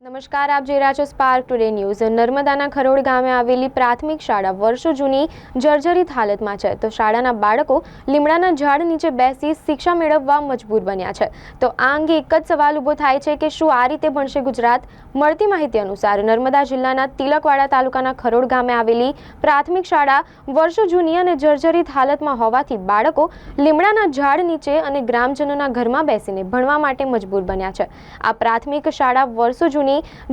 નમસ્કાર, આપ જોઈ રહ્યા છો સ્પાર્ક ટુડે ન્યૂઝ। નર્મદાના ખરોડ ગામે આવેલી પ્રાથમિક શાળા વર્ષો જૂની જર્જરિત હાલતમાં છે, તો શાળાના બાળકો લીમડાના ઝાડ નીચે બેસી શિક્ષા મેળવવા મજબૂર બન્યા છે। તો આ અંગે એક જ સવાલ ઊભો થાય છે કે શું આ રીતે ભણશે ગુજરાત? મળતી માહિતી અનુસાર નર્મદા જિલ્લાના તિલકવાડા તાલુકાના ખરોડ ગામે આવેલી પ્રાથમિક શાળા વર્ષો જૂની અને જર્જરિત હાલતમાં હોવાથી બાળકો લીમડાના ઝાડ નીચે અને ગ્રામજનોના ઘરમાં બેસીને ભણવા માટે મજબૂર બન્યા છે। આ પ્રાથમિક શાળા વર્ષો જૂની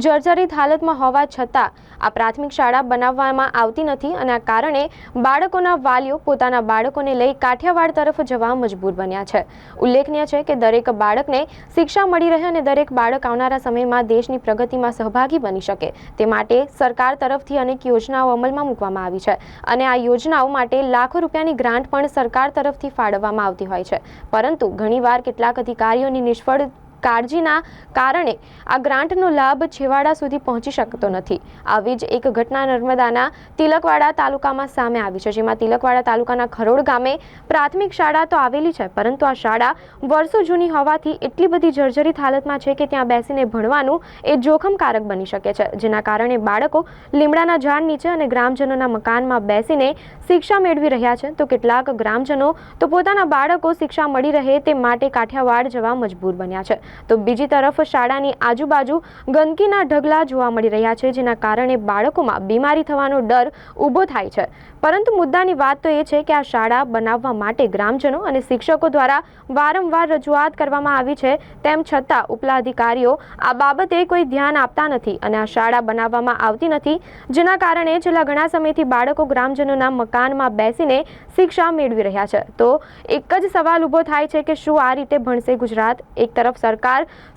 જર્જરિત હાલતમાં હોવા છતાં આ પ્રાથમિક શાળા બનાવવામાં આવતી નથી અને આ કારણે બાળકોના વાલીઓ પોતાના બાળકોને લઈ કાઠિયાવાડ તરફ જવા મજબૂર બન્યા છે। ઉલ્લેખનીય છે કે દરેક બાળકને શિક્ષા મળી રહે અને દરેક બાળક આવનારા સમયમાં દેશની પ્રગતિમાં સહભાગી બની શકે તે માટે સરકાર તરફથી અનેક યોજનાઓ અમલમાં મૂકવામાં આવી છે અને આ યોજનાઓ માટે લાખો રૂપિયાની ગ્રાન્ટ પણ સરકાર તરફથી ફાળવવામાં આવતી હોય છે, પરંતુ ઘણીવાર કેટલાક અધિકારીઓની નિષ્ફળ કાળજીના કારણે આ ગ્રાન્ટનો લાભ છેવાડા સુધી પહોંચી શકતો નથી। આવી જ એક ઘટના નર્મદાના તિલકવાડા તાલુકામાં સામે આવી છે, જેમાં તિલકવાડા તાલુકાના ખરોડ ગામે પ્રાથમિક શાળા તો આવેલી છે, પરંતુ આ શાળા વર્ષો જૂની હોવાથી એટલી બધી જર્જરિત હાલતમાં છે કે ત્યાં બેસીને ભણવાનું એ જોખમકારક બની શકે છે, જેના કારણે બાળકો લીમડાના ઝાડ નીચે અને ગ્રામજનોના મકાનમાં બેસીને શિક્ષા મેળવી રહ્યા છે, તો કેટલાક ગ્રામજનો તો પોતાના બાળકો શિક્ષા મળી રહે તે માટે કાઠિયાવાડ જવા મજબૂર બન્યા છે। તો બીજી તરફ શાળાની આજુબાજુ ગંદકીના ઢગલા જોવા મળી રહ્યા છે, જેના કારણે બાળકોમાં બીમારી થવાનો ડર ઊભો થાય છે। પરંતુ મુદ્દાની વાત તો એ છે કે આ શાળા બનાવવા માટે ગ્રામજનો અને શિક્ષકો દ્વારા વારંવાર રજૂઆત કરવામાં આવી છે, તેમ છતાં ઉપલા અધિકારીઓ આ બાબતે કોઈ ધ્યાન આપતા નથી અને આ શાળા બનાવવામાં આવતી નથી, જેના કારણે છેલ્લા ઘણા સમયથી બાળકો ગ્રામજનોના મકાનમાં બેસીને શિક્ષા મેળવી રહ્યા છે। તો એક જ સવાલ ઊભો થાય છે કે શું આ રીતે ભણશે ગુજરાત? એક તરફ સરકાર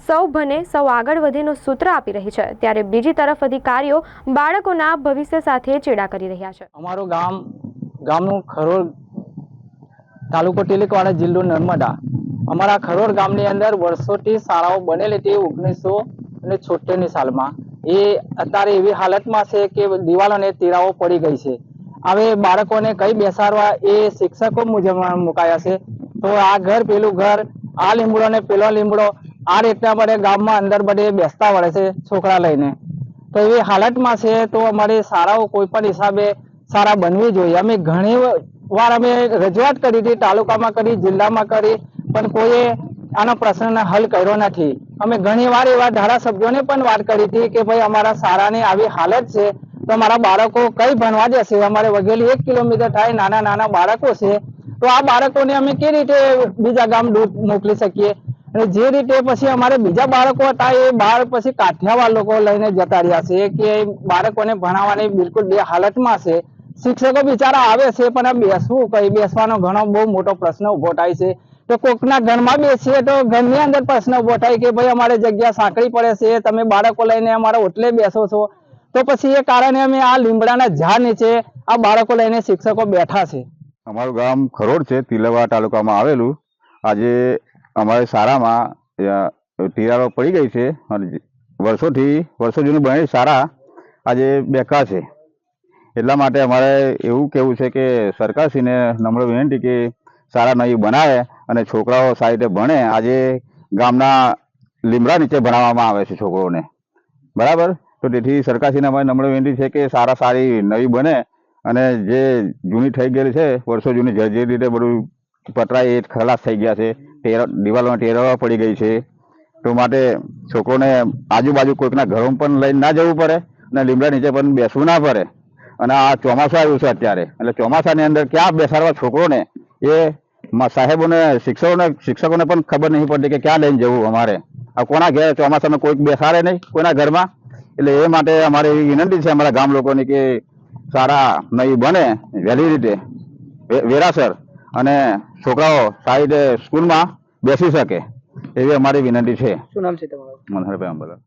સૌ ભણે સૌ આગળ વધેનું સૂત્ર આપી રહી છે, ત્યારે બીજી તરફ અધિકારીઓ બાળકોના ભવિષ્ય સાથે ચેડા કરી રહ્યા છે। અમારું ગામનું ખરોડ તાલુકો તિલકવાડા જિલ્લો નર્મદા। અમારા ખરોડ ગામની અંદર વર્ષોથી શાળાઓ બનેલી હતી 1976ની સાલમાં। એ અત્યારે એવી હાલતમાં છે કે દિવાલોને તિરાવો પડી ગઈ છે। હવે બાળકોને કઈ બેસાડવા એ શિક્ષકો મુજબ મુકાયા છે, તો આ ઘર પેલું ઘર, આ લીમડો ને પેલો લીમડો, આ રીતના બધે ગામમાં અંદર બધે બેસતા વળે છે છોકરા લઈને। તો એવી હાલતમાં છે, તો અમારી શાળાઓ કોઈ પણ હિસાબે શાળા બનવી જોઈએ। અમે ઘણી વાર અમે રજૂઆત કરી હતી, તાલુકામાં કરી, જિલ્લામાં કરી, પણ કોઈએ આનો પ્રશ્નને હલ કર્યો નથી। અમે ઘણી વાર એવા ધારાસભ્યોને પણ વાત કરી હતી કે ભાઈ અમારા શાળાની આવી હાલત છે, તો અમારા બાળકો કઈ ભણવા જશે? અમારે વઘેલી 1 કિલોમીટર થાય, નાના નાના બાળકો છે, તો આ બાળકોને અમે કેવી રીતે બીજા ગામ દૂર મોકલી શકીએ? અને જે રીતે પછી અમારે બીજા બાળકો હતા એ બાર પછી કાઠિયાવાડ લોકો લઈને જતા રહ્યા છે કે બાળકોને ભણાવવાની બિલકુલ બે હાલતમાં છે। શિક્ષકો બિચારા આવે છે પણ આ બેસવું કઈ, બેસવાનો ઘણો બહુ મોટો પ્રશ્ન ઉભો થાય છે। તો કોકના ઘરમાં બેસીએ તો ઘરની અંદર પ્રશ્ન ઉભો થાય કે ભાઈ અમારે જગ્યા સાંકળી પડે છે, તમે બાળકો લઈને અમારા ઓટલે બેસો છો। તો પછી એ કારણે અમે આ લીમડાના ઝાડ નીચે આ બાળકો લઈને શિક્ષકો બેઠા છે। અમારું ગામ ખરોડ છે, તિલકવાડા તાલુકામાં આવેલું। આજે અમારી શાળામાં તિરાડો પડી ગઈ છે અને વર્ષો જૂની બનેલી શાળા આજે બેકાર છે। એટલા માટે અમારે એવું કહેવું છે કે સરકારશ્રીને નમ્ર વિનંતી કે શાળા નવી બનાવે અને છોકરાઓ સારી રીતે ભણે। આજે ગામના લીમડા નીચે ભણાવવામાં આવે છે છોકરોને, બરાબર? તો તેથી સરકારશ્રીને અમારી નમ્ર વિનંતી છે કે શાળા સારી નવી બને અને જે જૂની થઈ ગયેલી છે, વર્ષો જૂની જે રીતે બધું પતરાય એ ખલાસ થઈ ગયા છે, દિવાલોમાં ટેરવા પડી ગઈ છે, તો માટે છોકરોને આજુબાજુ કોઈકના ઘરોમાં પણ લઈને ના જવું પડે અને લીમડા નીચે પણ બેસવું ના પડે। અને આ ચોમાસું આવ્યું છે અત્યારે, એટલે ચોમાસાની અંદર ક્યાં બેસાડવા છોકરોને એ સાહેબોને શિક્ષકોને પણ ખબર નહીં પડતી કે ક્યાં લઈને જવું અમારે। આ કોના ઘેર ચોમાસામાં કોઈક બેસાડે નહીં કોઈના ઘરમાં, એટલે એ માટે અમારી એવી વિનંતી છે અમારા ગામ લોકોની કે શાળા નવી બને વહેલી રીતે વેરાસર અને છોકરાઓ સારી રીતે સ્કૂલમાં બેસી શકે, એવી અમારી વિનંતી છે। શું નામ છે તમારું? મનહરભાઈ અંબાલાલ।